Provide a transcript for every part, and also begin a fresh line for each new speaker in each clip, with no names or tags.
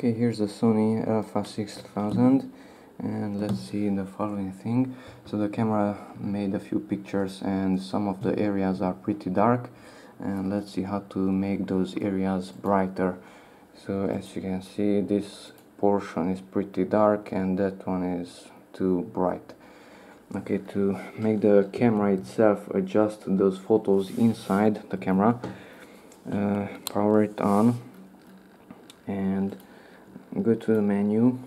Okay, here's the Sony A6000, and let's see the following thing. So the camera made a few pictures and some of the areas are pretty dark, and let's see how to make those areas brighter. So as you can see, this portion is pretty dark and that one is too bright. Okay, to make the camera itself adjust those photos inside the camera, power it on and go to the menu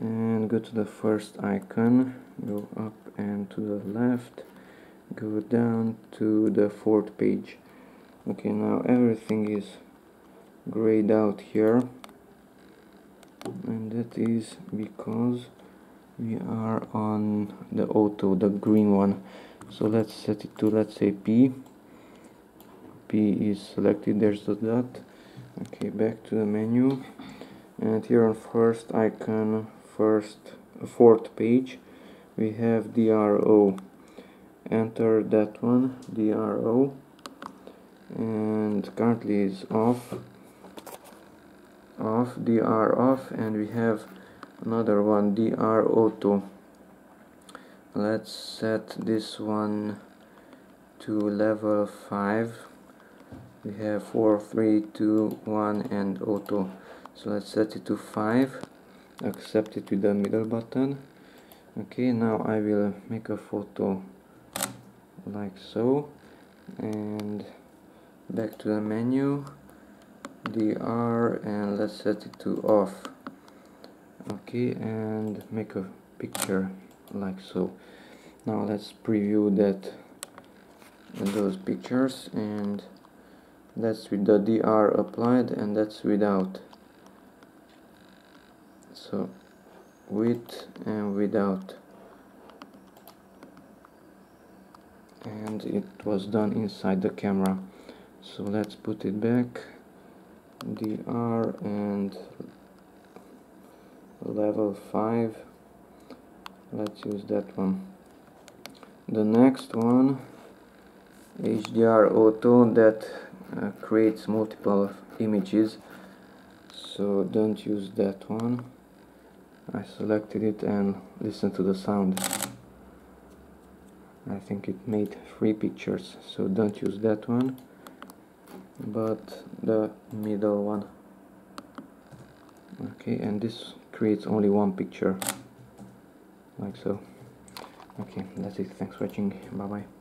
and go to the first icon, go up and to the left, go down to the fourth page. Okay, now everything is grayed out here, and that is because we are on the auto, the green one. So let's set it to, let's say, P. P is selected, there's the dot. Okay, back to the menu, and here on first icon, fourth page, we have DRO. Enter that one, DRO, and currently is off, DR off, and we have another one, DR auto. Let's set this one to level 5. We have 4, 3, 2, 1 and auto. So let's set it to 5, accept it with the middle button. Okay, now I will make a photo like so, and back to the menu, DR, and let's set it to off. Okay, and make a picture like so. Now let's preview those pictures, and that's with the DR applied and that's without. So with and without, and it was done inside the camera. So let's put it back, DR and level 5, let's use that one. The next one, HDR auto, that creates multiple images, so don't use that one. I selected it and listen to the sound. I think it made 3 pictures, so don't use that one, but the middle one. Okay, and this creates only 1 picture, like so. Okay, that's it. Thanks for watching. Bye bye.